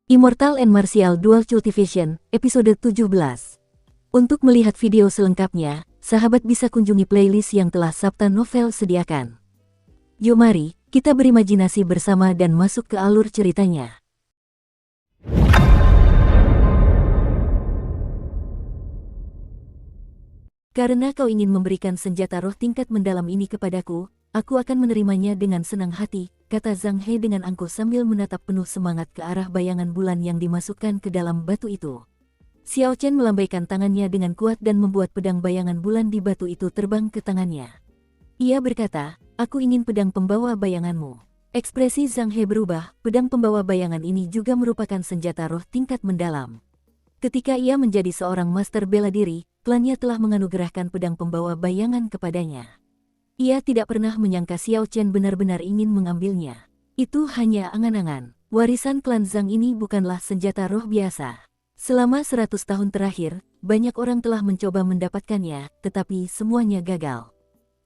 Immortal and Martial Dual Cultivation, episode 17. Untuk melihat video selengkapnya, sahabat bisa kunjungi playlist yang telah Sabta Novel sediakan. Yuk mari, kita berimajinasi bersama dan masuk ke alur ceritanya. Karena kau ingin memberikan senjata roh tingkat mendalam ini kepadaku, aku akan menerimanya dengan senang hati, kata Zhang He dengan angkuh sambil menatap penuh semangat ke arah bayangan bulan yang dimasukkan ke dalam batu itu. Xiao Chen melambaikan tangannya dengan kuat dan membuat pedang bayangan bulan di batu itu terbang ke tangannya. Ia berkata, aku ingin pedang pembawa bayanganmu. Ekspresi Zhang He berubah, pedang pembawa bayangan ini juga merupakan senjata roh tingkat mendalam. Ketika ia menjadi seorang master bela diri, klannya telah menganugerahkan pedang pembawa bayangan kepadanya. Ia tidak pernah menyangka Xiao Chen benar-benar ingin mengambilnya. Itu hanya angan-angan. Warisan klan Zhang ini bukanlah senjata roh biasa. Selama 100 tahun terakhir, banyak orang telah mencoba mendapatkannya, tetapi semuanya gagal.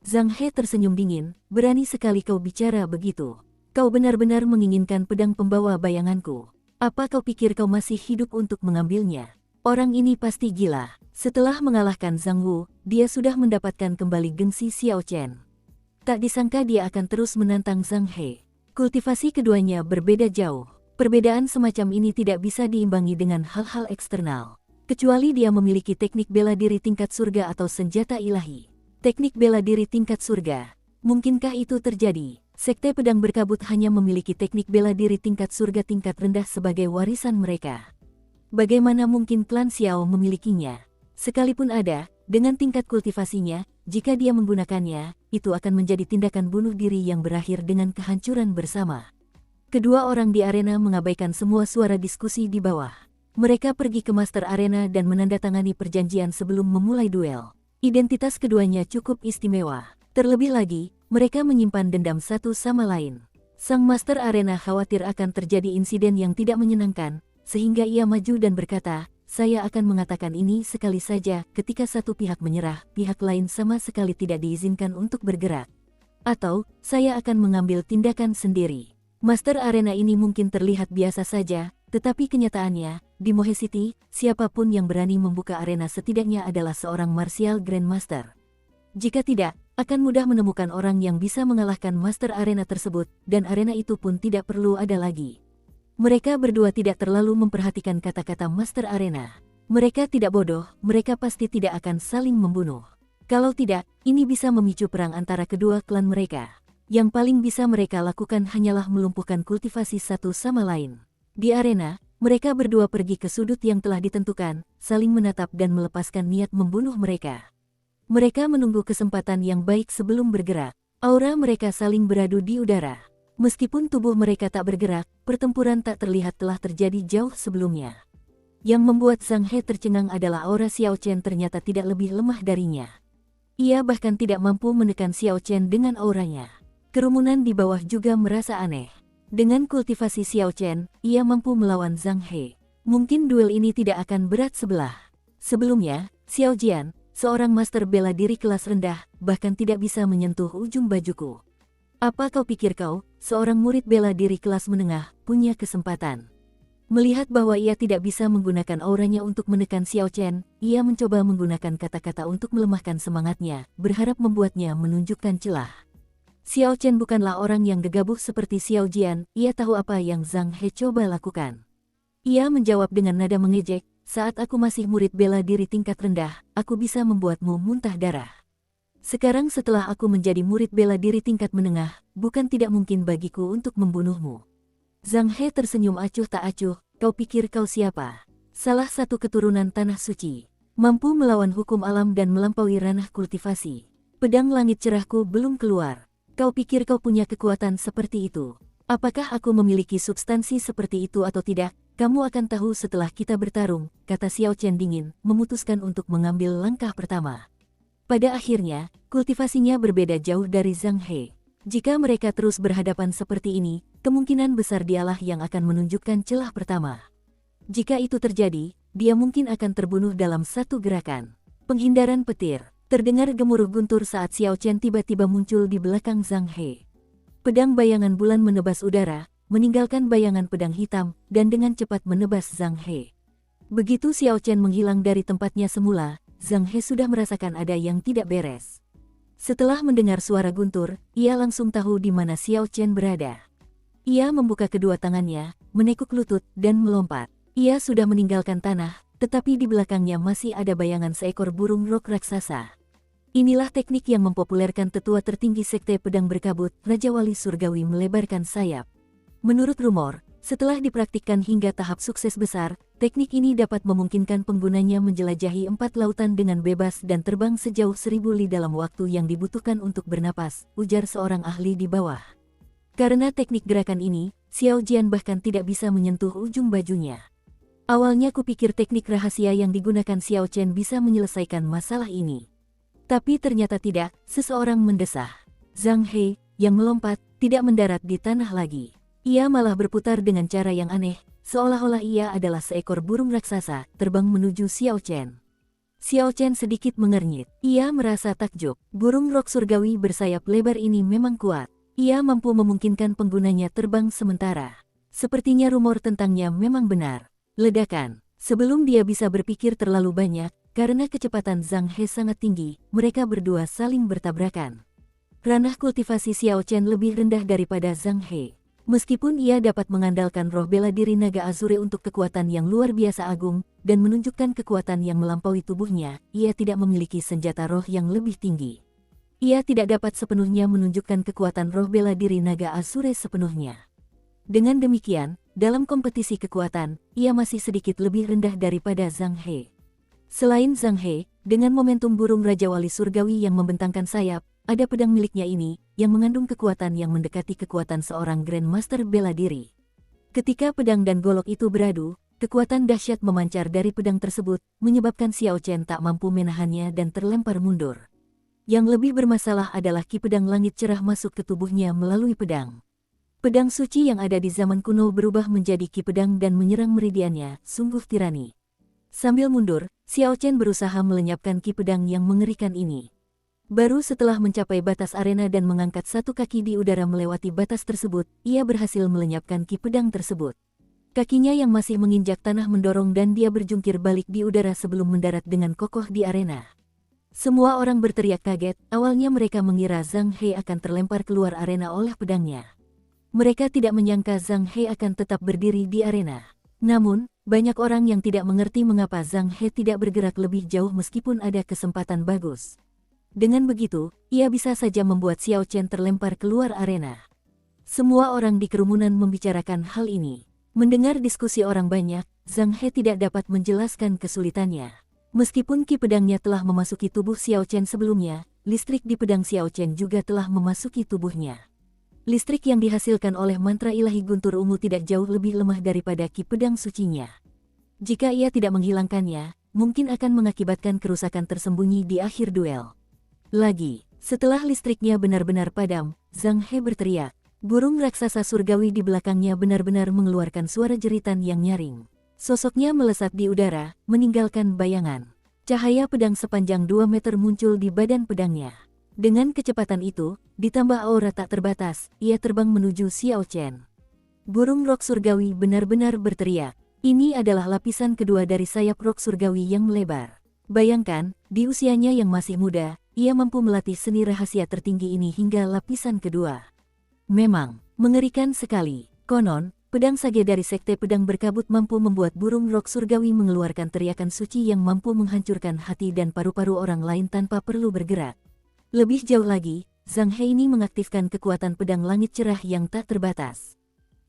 Zhang He tersenyum dingin, berani sekali kau bicara begitu. Kau benar-benar menginginkan pedang pembawa bayanganku. Apa kau pikir kau masih hidup untuk mengambilnya? Orang ini pasti gila. Setelah mengalahkan Zhang Wu, dia sudah mendapatkan kembali gengsi Xiao Chen. Tak disangka dia akan terus menantang Zhang He. Kultivasi keduanya berbeda jauh. Perbedaan semacam ini tidak bisa diimbangi dengan hal-hal eksternal. Kecuali dia memiliki teknik bela diri tingkat surga atau senjata ilahi. Teknik bela diri tingkat surga. Mungkinkah itu terjadi? Sekte pedang berkabut hanya memiliki teknik bela diri tingkat surga tingkat rendah sebagai warisan mereka. Bagaimana mungkin klan Xiao memilikinya? Sekalipun ada, dengan tingkat kultivasinya, jika dia menggunakannya, itu akan menjadi tindakan bunuh diri yang berakhir dengan kehancuran bersama. Kedua orang di arena mengabaikan semua suara diskusi di bawah. Mereka pergi ke Master Arena dan menandatangani perjanjian sebelum memulai duel. Identitas keduanya cukup istimewa. Terlebih lagi, mereka menyimpan dendam satu sama lain. Sang Master Arena khawatir akan terjadi insiden yang tidak menyenangkan, sehingga ia maju dan berkata, saya akan mengatakan ini sekali saja, ketika satu pihak menyerah, pihak lain sama sekali tidak diizinkan untuk bergerak. Atau, saya akan mengambil tindakan sendiri. Master Arena ini mungkin terlihat biasa saja, tetapi kenyataannya, di Mohe City, siapapun yang berani membuka arena setidaknya adalah seorang Martial Grandmaster. Jika tidak, akan mudah menemukan orang yang bisa mengalahkan Master Arena tersebut, dan arena itu pun tidak perlu ada lagi. Mereka berdua tidak terlalu memperhatikan kata-kata Master Arena. Mereka tidak bodoh, mereka pasti tidak akan saling membunuh. Kalau tidak, ini bisa memicu perang antara kedua klan mereka. Yang paling bisa mereka lakukan hanyalah melumpuhkan kultivasi satu sama lain. Di arena, mereka berdua pergi ke sudut yang telah ditentukan, saling menatap dan melepaskan niat membunuh mereka. Mereka menunggu kesempatan yang baik sebelum bergerak. Aura mereka saling beradu di udara. Meskipun tubuh mereka tak bergerak, pertempuran tak terlihat telah terjadi jauh sebelumnya. Yang membuat Zhang He tercengang adalah aura Xiao Chen ternyata tidak lebih lemah darinya. Ia bahkan tidak mampu menekan Xiao Chen dengan auranya. Kerumunan di bawah juga merasa aneh. Dengan kultivasi Xiao Chen, ia mampu melawan Zhang He. Mungkin duel ini tidak akan berat sebelah. Sebelumnya, Xiao Jian, seorang master bela diri kelas rendah, bahkan tidak bisa menyentuh ujung bajuku. Apa kau pikir kau, seorang murid bela diri kelas menengah, punya kesempatan? Melihat bahwa ia tidak bisa menggunakan auranya untuk menekan Xiao Chen, ia mencoba menggunakan kata-kata untuk melemahkan semangatnya, berharap membuatnya menunjukkan celah. Xiao Chen bukanlah orang yang gegabah seperti Xiao Jian, ia tahu apa yang Zhang He coba lakukan. Ia menjawab dengan nada mengejek, saat aku masih murid bela diri tingkat rendah, aku bisa membuatmu muntah darah. Sekarang setelah aku menjadi murid bela diri tingkat menengah, bukan tidak mungkin bagiku untuk membunuhmu. Zhang He tersenyum acuh tak acuh, kau pikir kau siapa? Salah satu keturunan tanah suci, mampu melawan hukum alam dan melampaui ranah kultivasi. Pedang langit cerahku belum keluar. Kau pikir kau punya kekuatan seperti itu? Apakah aku memiliki substansi seperti itu atau tidak? Kamu akan tahu setelah kita bertarung, kata Xiao Chen dingin, memutuskan untuk mengambil langkah pertama. Pada akhirnya, kultivasinya berbeda jauh dari Zhang He. Jika mereka terus berhadapan seperti ini, kemungkinan besar dialah yang akan menunjukkan celah pertama. Jika itu terjadi, dia mungkin akan terbunuh dalam satu gerakan. Penghindaran petir. Terdengar gemuruh guntur saat Xiao Chen tiba-tiba muncul di belakang Zhang He. Pedang bayangan bulan menebas udara, meninggalkan bayangan pedang hitam, dan dengan cepat menebas Zhang He. Begitu Xiao Chen menghilang dari tempatnya semula, Zhang He sudah merasakan ada yang tidak beres. Setelah mendengar suara guntur, ia langsung tahu di mana Xiao Chen berada. Ia membuka kedua tangannya, menekuk lutut, dan melompat. Ia sudah meninggalkan tanah, tetapi di belakangnya masih ada bayangan seekor burung rok raksasa. Inilah teknik yang mempopulerkan tetua tertinggi Sekte Pedang Berkabut, Raja Wali Surgawi melebarkan sayap. Menurut rumor, setelah dipraktikkan hingga tahap sukses besar, teknik ini dapat memungkinkan penggunanya menjelajahi 4 lautan dengan bebas dan terbang sejauh 1000 li dalam waktu yang dibutuhkan untuk bernapas, ujar seorang ahli di bawah. Karena teknik gerakan ini, Xiao Jian bahkan tidak bisa menyentuh ujung bajunya. Awalnya kupikir teknik rahasia yang digunakan Xiao Chen bisa menyelesaikan masalah ini. Tapi ternyata tidak, seseorang mendesah. Zhang He, yang melompat, tidak mendarat di tanah lagi. Ia malah berputar dengan cara yang aneh, seolah-olah ia adalah seekor burung raksasa, terbang menuju Xiao Chen. Xiao Chen sedikit mengernyit. Ia merasa takjub. Burung rok surgawi bersayap lebar ini memang kuat. Ia mampu memungkinkan penggunanya terbang sementara. Sepertinya rumor tentangnya memang benar. Ledakan. Sebelum dia bisa berpikir terlalu banyak, karena kecepatan Zhang He sangat tinggi, mereka berdua saling bertabrakan. Ranah kultivasi Xiao Chen lebih rendah daripada Zhang He. Meskipun ia dapat mengandalkan roh bela diri naga Azure untuk kekuatan yang luar biasa agung, dan menunjukkan kekuatan yang melampaui tubuhnya, ia tidak memiliki senjata roh yang lebih tinggi. Ia tidak dapat sepenuhnya menunjukkan kekuatan roh bela diri naga Azure sepenuhnya. Dengan demikian, dalam kompetisi kekuatan, ia masih sedikit lebih rendah daripada Zhang He. Selain Zhang He, dengan momentum burung Raja Wali Surgawi yang membentangkan sayap, ada pedang miliknya ini, yang mengandung kekuatan yang mendekati kekuatan seorang Grandmaster bela diri. Ketika pedang dan golok itu beradu, kekuatan dahsyat memancar dari pedang tersebut, menyebabkan Xiao Chen tak mampu menahannya dan terlempar mundur. Yang lebih bermasalah adalah ki pedang langit cerah masuk ke tubuhnya melalui pedang. Pedang suci yang ada di zaman kuno berubah menjadi ki pedang dan menyerang meridiannya, sungguh tirani. Sambil mundur, Xiao Chen berusaha melenyapkan ki pedang yang mengerikan ini. Baru setelah mencapai batas arena dan mengangkat satu kaki di udara melewati batas tersebut, ia berhasil melenyapkan ki pedang tersebut. Kakinya yang masih menginjak tanah mendorong dan dia berjungkir balik di udara sebelum mendarat dengan kokoh di arena. Semua orang berteriak kaget, awalnya mereka mengira Zhang He akan terlempar keluar arena oleh pedangnya. Mereka tidak menyangka Zhang He akan tetap berdiri di arena. Namun, banyak orang yang tidak mengerti mengapa Zhang He tidak bergerak lebih jauh meskipun ada kesempatan bagus. Dengan begitu, ia bisa saja membuat Xiao Chen terlempar keluar arena. Semua orang di kerumunan membicarakan hal ini. Mendengar diskusi orang banyak, Zhang He tidak dapat menjelaskan kesulitannya. Meskipun ki pedangnya telah memasuki tubuh Xiao Chen sebelumnya, listrik di pedang Xiao Chen juga telah memasuki tubuhnya. Listrik yang dihasilkan oleh mantra ilahi guntur ungu tidak jauh lebih lemah daripada ki pedang sucinya. Jika ia tidak menghilangkannya, mungkin akan mengakibatkan kerusakan tersembunyi di akhir duel. Lagi, setelah listriknya benar-benar padam, Zhang He berteriak. Burung raksasa surgawi di belakangnya benar-benar mengeluarkan suara jeritan yang nyaring. Sosoknya melesat di udara, meninggalkan bayangan. Cahaya pedang sepanjang 2 meter muncul di badan pedangnya. Dengan kecepatan itu, ditambah aura tak terbatas, ia terbang menuju Xiao Chen. Burung rok surgawi benar-benar berteriak. Ini adalah lapisan kedua dari sayap rok surgawi yang melebar. Bayangkan, di usianya yang masih muda, ia mampu melatih seni rahasia tertinggi ini hingga lapisan kedua. Memang, mengerikan sekali. Konon, pedang sage dari Sekte Pedang Berkabut mampu membuat burung rok surgawi mengeluarkan teriakan suci yang mampu menghancurkan hati dan paru-paru orang lain tanpa perlu bergerak. Lebih jauh lagi, Zhang He ini mengaktifkan kekuatan pedang langit cerah yang tak terbatas.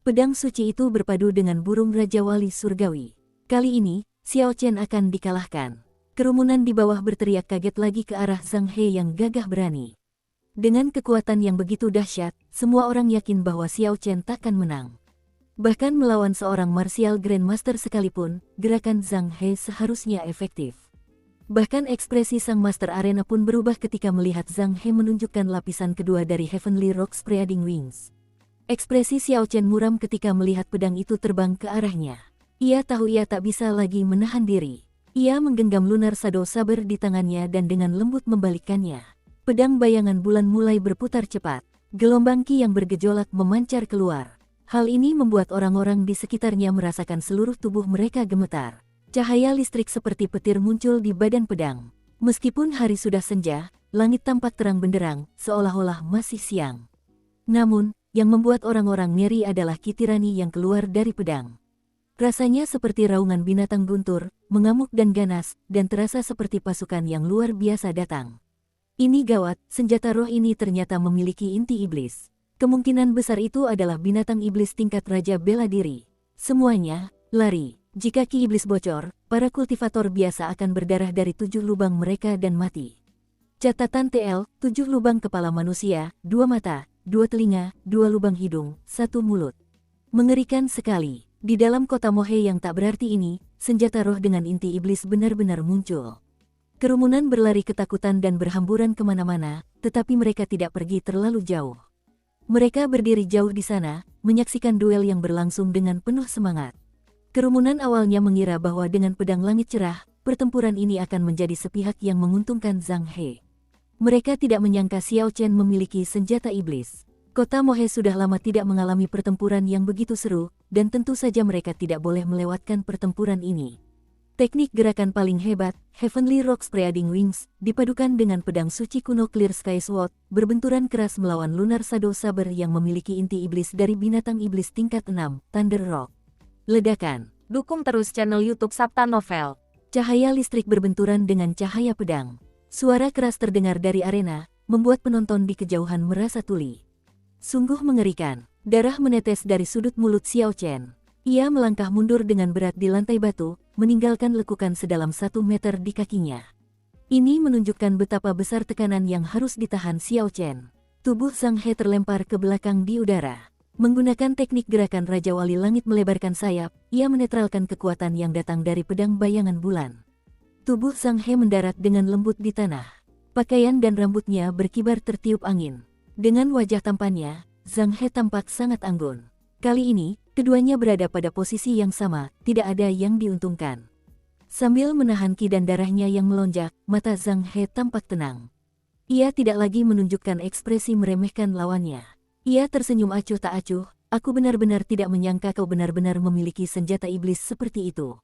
Pedang suci itu berpadu dengan burung Raja Wali Surgawi. Kali ini, Xiao Chen akan dikalahkan. Kerumunan di bawah berteriak kaget lagi ke arah Zhang He yang gagah berani. Dengan kekuatan yang begitu dahsyat, semua orang yakin bahwa Xiao Chen takkan menang. Bahkan melawan seorang martial grandmaster sekalipun, gerakan Zhang He seharusnya efektif. Bahkan ekspresi sang master arena pun berubah ketika melihat Zhang He menunjukkan lapisan kedua dari Heavenly Rock Spreading Wings. Ekspresi Xiao Chen muram ketika melihat pedang itu terbang ke arahnya. Ia tahu ia tak bisa lagi menahan diri. Ia menggenggam lunar shadow saber di tangannya dan dengan lembut membalikkannya. Pedang bayangan bulan mulai berputar cepat. Gelombang ki yang bergejolak memancar keluar. Hal ini membuat orang-orang di sekitarnya merasakan seluruh tubuh mereka gemetar. Cahaya listrik seperti petir muncul di badan pedang. Meskipun hari sudah senja, langit tampak terang benderang, seolah-olah masih siang. Namun, yang membuat orang-orang ngeri adalah kitirani yang keluar dari pedang. Rasanya seperti raungan binatang guntur, mengamuk dan ganas, dan terasa seperti pasukan yang luar biasa datang. Ini gawat, senjata roh ini ternyata memiliki inti iblis. Kemungkinan besar itu adalah binatang iblis tingkat raja bela diri. Semuanya, lari. Jika ki iblis bocor, para kultivator biasa akan berdarah dari 7 lubang mereka dan mati. Catatan TL, 7 lubang kepala manusia, 2 mata, 2 telinga, 2 lubang hidung, 1 mulut. Mengerikan sekali. Di dalam kota Mohe yang tak berarti ini, senjata roh dengan inti iblis benar-benar muncul. Kerumunan berlari ketakutan dan berhamburan kemana-mana, tetapi mereka tidak pergi terlalu jauh. Mereka berdiri jauh di sana, menyaksikan duel yang berlangsung dengan penuh semangat. Kerumunan awalnya mengira bahwa dengan pedang langit cerah, pertempuran ini akan menjadi sepihak yang menguntungkan Zhang He. Mereka tidak menyangka Xiao Chen memiliki senjata iblis. Kota Mohe sudah lama tidak mengalami pertempuran yang begitu seru, dan tentu saja mereka tidak boleh melewatkan pertempuran ini. Teknik gerakan paling hebat, Heavenly Rock Spreading Wings, dipadukan dengan pedang suci kuno Clear Sky Sword, berbenturan keras melawan Lunar Shadow Saber yang memiliki inti iblis dari binatang iblis tingkat 6, Thunder Rock. Ledakan. Dukung terus channel YouTube Sabta Novel. Cahaya listrik berbenturan dengan cahaya pedang. Suara keras terdengar dari arena, membuat penonton di kejauhan merasa tuli. Sungguh mengerikan. Darah menetes dari sudut mulut Xiao Chen. Ia melangkah mundur dengan berat di lantai batu, meninggalkan lekukan sedalam 1 meter di kakinya. Ini menunjukkan betapa besar tekanan yang harus ditahan Xiao Chen. Tubuh Zhang He terlempar ke belakang di udara. Menggunakan teknik gerakan Raja Wali Langit melebarkan sayap, ia menetralkan kekuatan yang datang dari pedang bayangan bulan. Tubuh Zhang He mendarat dengan lembut di tanah. Pakaian dan rambutnya berkibar tertiup angin. Dengan wajah tampannya, Zhang He tampak sangat anggun. Kali ini, keduanya berada pada posisi yang sama, tidak ada yang diuntungkan. Sambil menahan ki dan darahnya yang melonjak, mata Zhang He tampak tenang. Ia tidak lagi menunjukkan ekspresi meremehkan lawannya. Ia tersenyum acuh tak acuh, aku benar-benar tidak menyangka kau benar-benar memiliki senjata iblis seperti itu.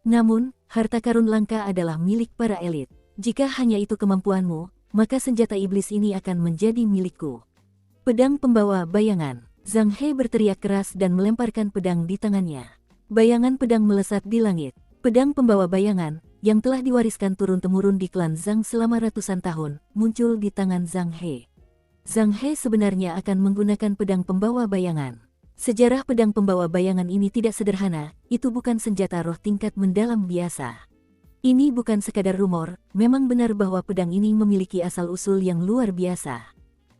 Namun, harta karun langka adalah milik para elit. Jika hanya itu kemampuanmu, maka senjata iblis ini akan menjadi milikku. Pedang pembawa bayangan. Zhang He berteriak keras dan melemparkan pedang di tangannya. Bayangan pedang melesat di langit. Pedang pembawa bayangan, yang telah diwariskan turun-temurun di klan Zhang selama ratusan tahun, muncul di tangan Zhang He. Zhang He sebenarnya akan menggunakan pedang pembawa bayangan. Sejarah pedang pembawa bayangan ini tidak sederhana, itu bukan senjata roh tingkat mendalam biasa. Ini bukan sekadar rumor, memang benar bahwa pedang ini memiliki asal-usul yang luar biasa.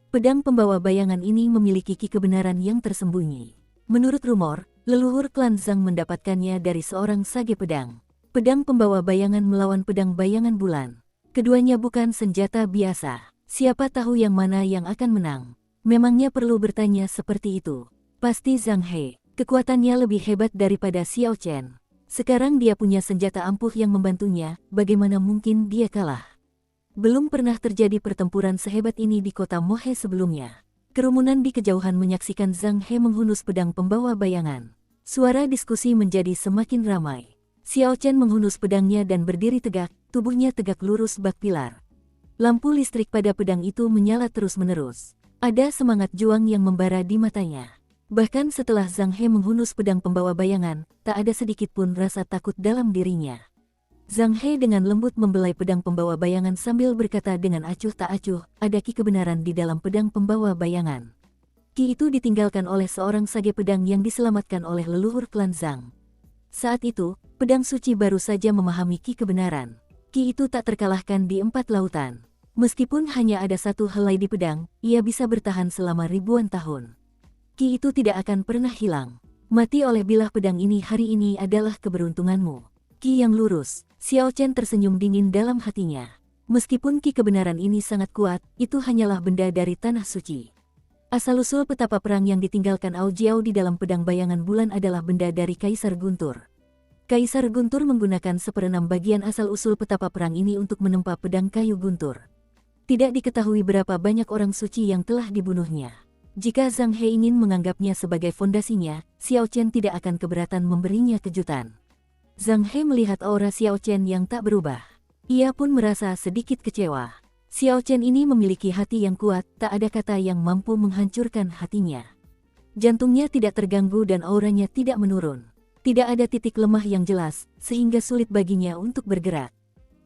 Pedang pembawa bayangan ini memiliki ki kebenaran yang tersembunyi. Menurut rumor, leluhur klan Zhang mendapatkannya dari seorang sage pedang. Pedang pembawa bayangan melawan pedang bayangan bulan. Keduanya bukan senjata biasa. Siapa tahu yang mana yang akan menang? Memangnya perlu bertanya seperti itu? Pasti Zhang He. Kekuatannya lebih hebat daripada Xiao Chen. Sekarang dia punya senjata ampuh yang membantunya, bagaimana mungkin dia kalah? Belum pernah terjadi pertempuran sehebat ini di kota Mohe sebelumnya. Kerumunan di kejauhan menyaksikan Zhang He menghunus pedang pembawa bayangan. Suara diskusi menjadi semakin ramai. Xiao Chen menghunus pedangnya dan berdiri tegak, tubuhnya tegak lurus bak pilar. Lampu listrik pada pedang itu menyala terus-menerus. Ada semangat juang yang membara di matanya. Bahkan setelah Zhang He menghunus pedang pembawa bayangan, tak ada sedikit pun rasa takut dalam dirinya. Zhang He dengan lembut membelai pedang pembawa bayangan sambil berkata dengan acuh tak acuh, ada ki kebenaran di dalam pedang pembawa bayangan. Ki itu ditinggalkan oleh seorang sage pedang yang diselamatkan oleh leluhur klan Zhang. Saat itu, pedang suci baru saja memahami ki kebenaran. Ki itu tak terkalahkan di 4 lautan. Meskipun hanya ada 1 helai di pedang, ia bisa bertahan selama ribuan tahun. Ki itu tidak akan pernah hilang. Mati oleh bilah pedang ini hari ini adalah keberuntunganmu. Ki yang lurus. Xiao Chen tersenyum dingin dalam hatinya. Meskipun ki kebenaran ini sangat kuat, itu hanyalah benda dari tanah suci. Asal-usul petapa perang yang ditinggalkan Ao Jiao di dalam pedang bayangan bulan adalah benda dari Kaisar Guntur. Kaisar Guntur menggunakan 1/6 bagian asal-usul petapa perang ini untuk menempa pedang kayu guntur. Tidak diketahui berapa banyak orang suci yang telah dibunuhnya. Jika Zhang He ingin menganggapnya sebagai fondasinya, Xiao Chen tidak akan keberatan memberinya kejutan. Zhang He melihat aura Xiao Chen yang tak berubah. Ia pun merasa sedikit kecewa. Xiao Chen ini memiliki hati yang kuat, tak ada kata yang mampu menghancurkan hatinya. Jantungnya tidak terganggu dan auranya tidak menurun. Tidak ada titik lemah yang jelas, sehingga sulit baginya untuk bergerak.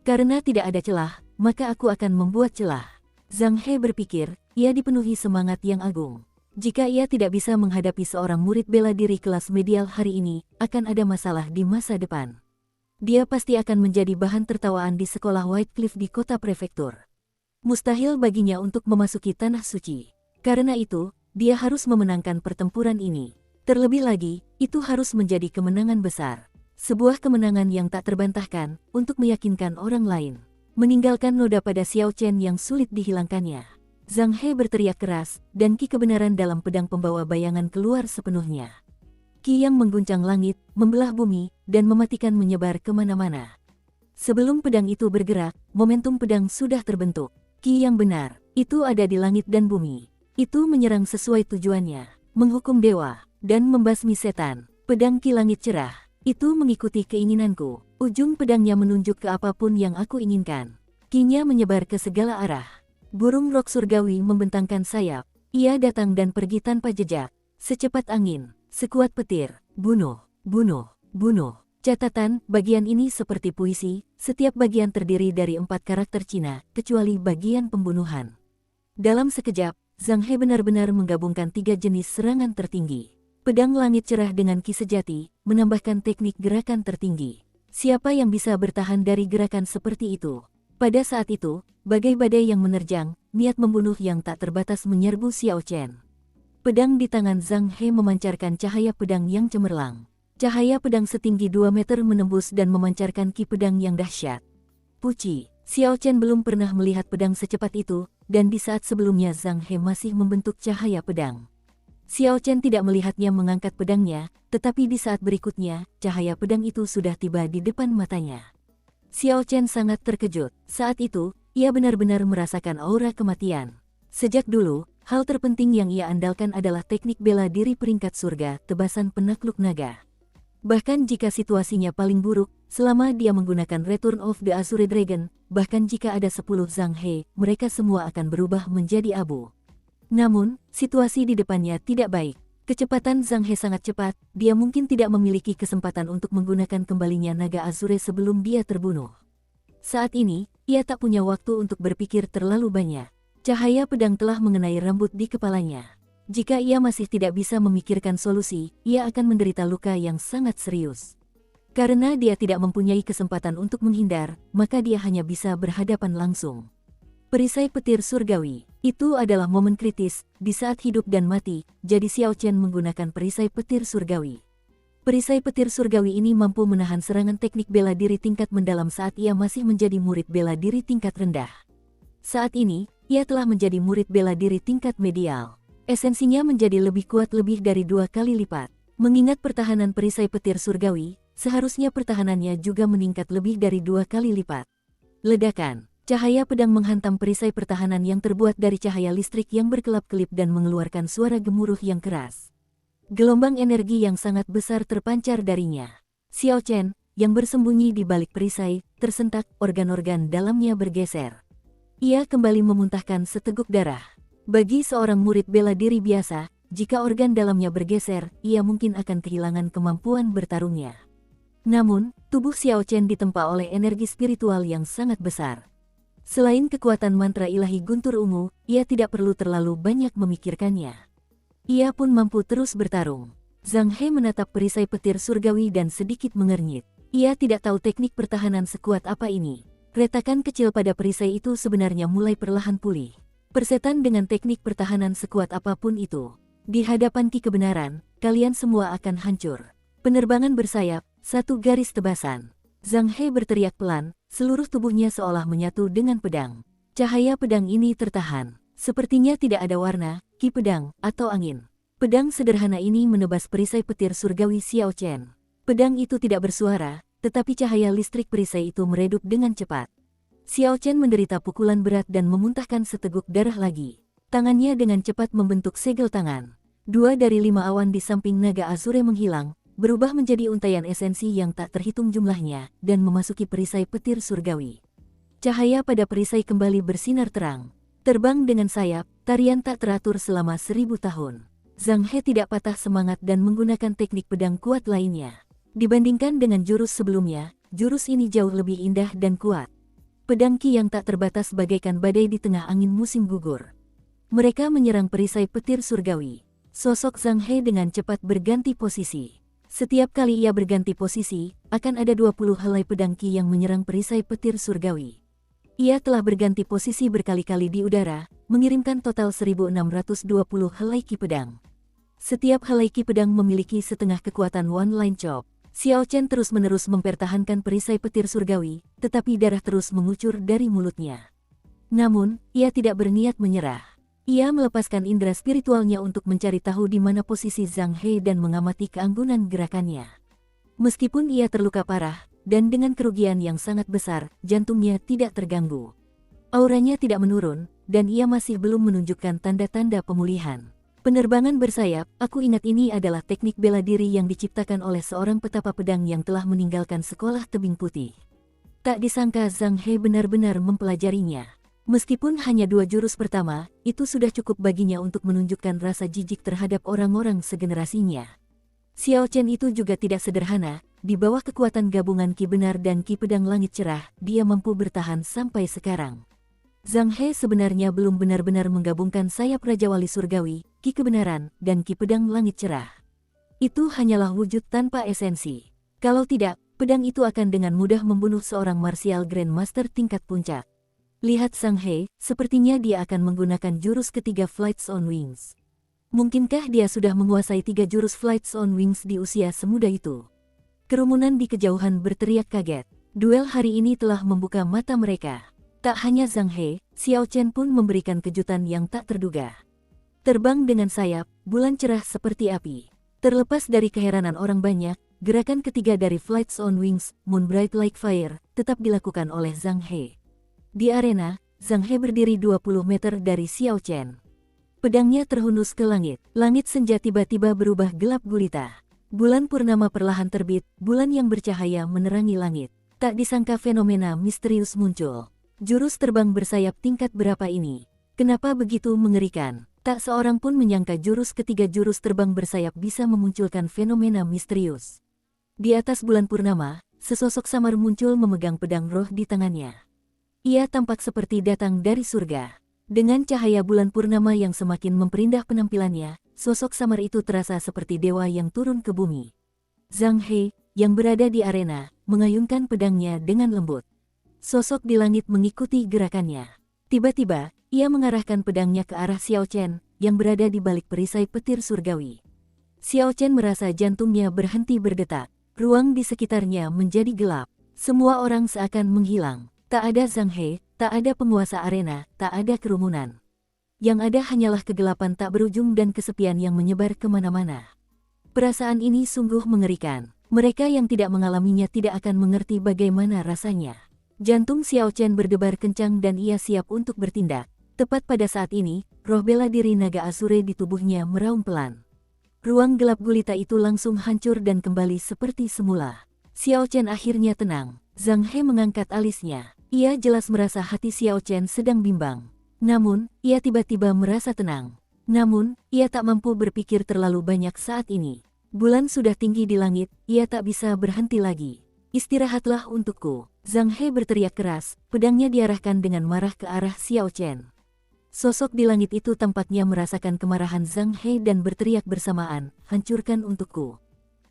Karena tidak ada celah, maka aku akan membuat celah. Zhang He berpikir, ia dipenuhi semangat yang agung. Jika ia tidak bisa menghadapi seorang murid bela diri kelas medial hari ini, akan ada masalah di masa depan. Dia pasti akan menjadi bahan tertawaan di sekolah White Cliff di kota prefektur. Mustahil baginya untuk memasuki tanah suci. Karena itu, dia harus memenangkan pertempuran ini. Terlebih lagi, itu harus menjadi kemenangan besar. Sebuah kemenangan yang tak terbantahkan, untuk meyakinkan orang lain. Meninggalkan noda pada Xiao Chen yang sulit dihilangkannya. Zhang He berteriak keras, dan ki kebenaran dalam pedang pembawa bayangan keluar sepenuhnya. Ki yang mengguncang langit, membelah bumi, dan mematikan menyebar kemana-mana. Sebelum pedang itu bergerak, momentum pedang sudah terbentuk. Ki yang benar, itu ada di langit dan bumi. Itu menyerang sesuai tujuannya, menghukum dewa, dan membasmi setan. Pedang ki langit cerah. Itu mengikuti keinginanku. Ujung pedangnya menunjuk ke apapun yang aku inginkan. Kinya menyebar ke segala arah. Burung rok surgawi membentangkan sayap. Ia datang dan pergi tanpa jejak. Secepat angin, sekuat petir. Bunuh, bunuh, bunuh. Catatan, bagian ini seperti puisi. Setiap bagian terdiri dari 4 karakter Cina, kecuali bagian pembunuhan. Dalam sekejap, Zhang He benar-benar menggabungkan 3 jenis serangan tertinggi. Pedang langit cerah dengan ki sejati, menambahkan teknik gerakan tertinggi. Siapa yang bisa bertahan dari gerakan seperti itu? Pada saat itu, bagai badai yang menerjang, niat membunuh yang tak terbatas menyerbu Xiao Chen. Pedang di tangan Zhang He memancarkan cahaya pedang yang cemerlang. Cahaya pedang setinggi 2 meter menembus dan memancarkan ki pedang yang dahsyat. Puci, Xiao Chen belum pernah melihat pedang secepat itu, dan di saat sebelumnya Zhang He masih membentuk cahaya pedang. Xiao Chen tidak melihatnya mengangkat pedangnya, tetapi di saat berikutnya, cahaya pedang itu sudah tiba di depan matanya. Xiao Chen sangat terkejut. Saat itu, ia benar-benar merasakan aura kematian. Sejak dulu, hal terpenting yang ia andalkan adalah teknik bela diri peringkat surga, tebasan penakluk naga. Bahkan jika situasinya paling buruk, selama dia menggunakan Return of the Azure Dragon, bahkan jika ada 10 Zhang He, mereka semua akan berubah menjadi abu. Namun, situasi di depannya tidak baik. Kecepatan Zhang He sangat cepat, dia mungkin tidak memiliki kesempatan untuk menggunakan kembalinya naga Azure sebelum dia terbunuh. Saat ini, ia tak punya waktu untuk berpikir terlalu banyak. Cahaya pedang telah mengenai rambut di kepalanya. Jika ia masih tidak bisa memikirkan solusi, ia akan menderita luka yang sangat serius. Karena dia tidak mempunyai kesempatan untuk menghindar, maka dia hanya bisa berhadapan langsung. Perisai petir surgawi, itu adalah momen kritis, di saat hidup dan mati, jadi Xiao Chen menggunakan perisai petir surgawi. Perisai petir surgawi ini mampu menahan serangan teknik bela diri tingkat mendalam saat ia masih menjadi murid bela diri tingkat rendah. Saat ini, ia telah menjadi murid bela diri tingkat medial. Esensinya menjadi lebih kuat lebih dari 2 kali lipat. Mengingat pertahanan perisai petir surgawi, seharusnya pertahanannya juga meningkat lebih dari 2 kali lipat. Ledakan. Cahaya pedang menghantam perisai pertahanan yang terbuat dari cahaya listrik yang berkelap-kelip dan mengeluarkan suara gemuruh yang keras. Gelombang energi yang sangat besar terpancar darinya. Xiao Chen, yang bersembunyi di balik perisai, tersentak, organ-organ dalamnya bergeser. Ia kembali memuntahkan seteguk darah. Bagi seorang murid bela diri biasa, jika organ dalamnya bergeser, ia mungkin akan kehilangan kemampuan bertarungnya. Namun, tubuh Xiao Chen ditempa oleh energi spiritual yang sangat besar. Selain kekuatan mantra ilahi guntur ungu, ia tidak perlu terlalu banyak memikirkannya. Ia pun mampu terus bertarung. Zhang He menatap perisai petir surgawi dan sedikit mengernyit. Ia tidak tahu teknik pertahanan sekuat apa ini. Retakan kecil pada perisai itu sebenarnya mulai perlahan pulih. Persetan dengan teknik pertahanan sekuat apapun itu. Di hadapan ki kebenaran, kalian semua akan hancur. Penerbangan bersayap, 1 garis tebasan. Zhang He berteriak pelan, seluruh tubuhnya seolah menyatu dengan pedang. Cahaya pedang ini tertahan. Sepertinya tidak ada warna, ki pedang, atau angin. Pedang sederhana ini menebas perisai petir surgawi Xiao Chen. Pedang itu tidak bersuara, tetapi cahaya listrik perisai itu meredup dengan cepat. Xiao Chen menderita pukulan berat dan memuntahkan seteguk darah lagi. Tangannya dengan cepat membentuk segel tangan. 2 dari 5 awan di samping naga Azure menghilang, berubah menjadi untaian esensi yang tak terhitung jumlahnya, dan memasuki perisai petir surgawi. Cahaya pada perisai kembali bersinar terang. Terbang dengan sayap, tarian tak teratur selama 1000 tahun. Zhang He tidak patah semangat dan menggunakan teknik pedang kuat lainnya. Dibandingkan dengan jurus sebelumnya, jurus ini jauh lebih indah dan kuat. Pedang Qi yang tak terbatas bagaikan badai di tengah angin musim gugur. Mereka menyerang perisai petir surgawi. Sosok Zhang He dengan cepat berganti posisi. Setiap kali ia berganti posisi, akan ada 20 helai pedang Qi yang menyerang perisai petir surgawi. Ia telah berganti posisi berkali-kali di udara, mengirimkan total 1620 helai Qi pedang. Setiap helai Qi pedang memiliki setengah kekuatan One Line Chop. Xiao Chen terus-menerus mempertahankan perisai petir surgawi, tetapi darah terus mengucur dari mulutnya. Namun, ia tidak berniat menyerah. Ia melepaskan indera spiritualnya untuk mencari tahu di mana posisi Zhang He dan mengamati keanggunan gerakannya. Meskipun ia terluka parah, dan dengan kerugian yang sangat besar, jantungnya tidak terganggu. Auranya tidak menurun, dan ia masih belum menunjukkan tanda-tanda pemulihan. Penerbangan bersayap, aku ingat ini adalah teknik bela diri yang diciptakan oleh seorang petapa pedang yang telah meninggalkan sekolah tebing putih. Tak disangka Zhang He benar-benar mempelajarinya. Meskipun hanya 2 jurus pertama, itu sudah cukup baginya untuk menunjukkan rasa jijik terhadap orang-orang segenerasinya. Xiao Chen itu juga tidak sederhana, di bawah kekuatan gabungan Qi benar dan Qi pedang langit cerah, dia mampu bertahan sampai sekarang. Zhang He sebenarnya belum benar-benar menggabungkan sayap Raja Wali Surgawi, Qi kebenaran, dan Qi pedang langit cerah. Itu hanyalah wujud tanpa esensi. Kalau tidak, pedang itu akan dengan mudah membunuh seorang martial grandmaster tingkat puncak. Lihat Zhang He, sepertinya dia akan menggunakan jurus ketiga Flights on Wings. Mungkinkah dia sudah menguasai 3 jurus Flights on Wings di usia semuda itu? Kerumunan di kejauhan berteriak kaget. Duel hari ini telah membuka mata mereka. Tak hanya Zhang He, Xiao Chen pun memberikan kejutan yang tak terduga. Terbang dengan sayap, bulan cerah seperti api. Terlepas dari keheranan orang banyak, gerakan ketiga dari Flights on Wings, Moon Bright Like Fire, tetap dilakukan oleh Zhang He. Di arena, Zhang He berdiri 20 meter dari Xiao Chen. Pedangnya terhunus ke langit. Langit senja tiba-tiba berubah gelap gulita. Bulan purnama perlahan terbit, bulan yang bercahaya menerangi langit. Tak disangka fenomena misterius muncul. Jurus terbang bersayap tingkat berapa ini? Kenapa begitu mengerikan? Tak seorang pun menyangka jurus ketiga jurus terbang bersayap bisa memunculkan fenomena misterius. Di atas bulan purnama, sesosok samar muncul memegang pedang roh di tangannya. Ia tampak seperti datang dari surga. Dengan cahaya bulan purnama yang semakin memperindah penampilannya, sosok samar itu terasa seperti dewa yang turun ke bumi. Zhang He, yang berada di arena, mengayunkan pedangnya dengan lembut. Sosok di langit mengikuti gerakannya. Tiba-tiba, ia mengarahkan pedangnya ke arah Xiao Chen, yang berada di balik perisai petir surgawi. Xiao Chen merasa jantungnya berhenti berdetak. Ruang di sekitarnya menjadi gelap. Semua orang seakan menghilang. Tak ada Zhang He, tak ada penguasa arena, tak ada kerumunan. Yang ada hanyalah kegelapan tak berujung dan kesepian yang menyebar kemana-mana. Perasaan ini sungguh mengerikan. Mereka yang tidak mengalaminya tidak akan mengerti bagaimana rasanya. Jantung Xiao Chen berdebar kencang dan ia siap untuk bertindak. Tepat pada saat ini, roh bela diri naga Azure di tubuhnya meraung pelan. Ruang gelap gulita itu langsung hancur dan kembali seperti semula. Xiao Chen akhirnya tenang. Zhang He mengangkat alisnya. Ia jelas merasa hati Xiao Chen sedang bimbang. Namun, ia tiba-tiba merasa tenang. Namun, ia tak mampu berpikir terlalu banyak saat ini. Bulan sudah tinggi di langit, ia tak bisa berhenti lagi. Istirahatlah untukku. Zhang He berteriak keras, pedangnya diarahkan dengan marah ke arah Xiao Chen. Sosok di langit itu tampaknya merasakan kemarahan Zhang He dan berteriak bersamaan, hancurkan untukku.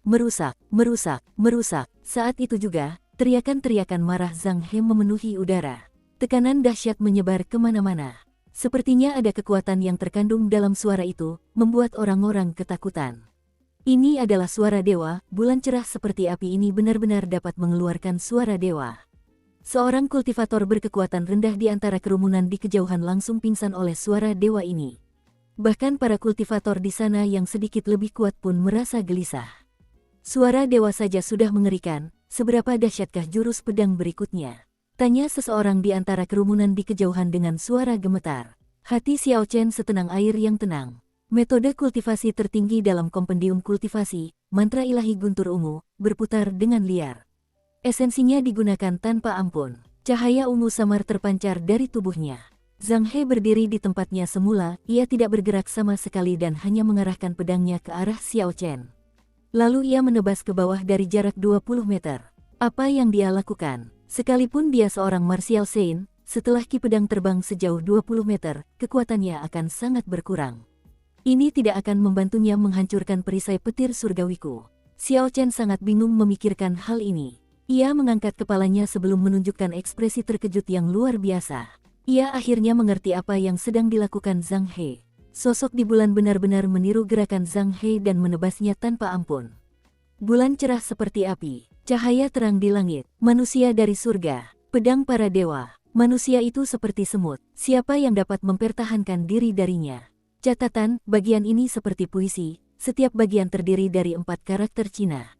Merusak, merusak, merusak. Saat itu juga, teriakan-teriakan marah Zhang He memenuhi udara. Tekanan dahsyat menyebar kemana-mana. Sepertinya ada kekuatan yang terkandung dalam suara itu, membuat orang-orang ketakutan. Ini adalah suara dewa, bulan cerah seperti api ini benar-benar dapat mengeluarkan suara dewa. Seorang kultivator berkekuatan rendah di antara kerumunan di kejauhan langsung pingsan oleh suara dewa ini. Bahkan para kultivator di sana yang sedikit lebih kuat pun merasa gelisah. Suara dewa saja sudah mengerikan, seberapa dahsyatkah jurus pedang berikutnya? Tanya seseorang di antara kerumunan di kejauhan dengan suara gemetar. Hati Xiao Chen setenang air yang tenang. Metode kultivasi tertinggi dalam kompendium kultivasi, mantra ilahi guntur ungu, berputar dengan liar. Esensinya digunakan tanpa ampun. Cahaya ungu samar terpancar dari tubuhnya. Zhang He berdiri di tempatnya semula, ia tidak bergerak sama sekali dan hanya mengarahkan pedangnya ke arah Xiao Chen. Lalu ia menebas ke bawah dari jarak 20 meter. Apa yang dia lakukan? Sekalipun dia seorang martial saint, setelah ki pedang terbang sejauh 20 meter, kekuatannya akan sangat berkurang. Ini tidak akan membantunya menghancurkan perisai petir surgawiku. Xiao Chen sangat bingung memikirkan hal ini. Ia mengangkat kepalanya sebelum menunjukkan ekspresi terkejut yang luar biasa. Ia akhirnya mengerti apa yang sedang dilakukan Zhang He. Sosok di bulan benar-benar meniru gerakan Zhang He dan menebasnya tanpa ampun. Bulan cerah seperti api, cahaya terang di langit, manusia dari surga, pedang para dewa. Manusia itu seperti semut, siapa yang dapat mempertahankan diri darinya? Catatan, bagian ini seperti puisi, setiap bagian terdiri dari 4 karakter Cina.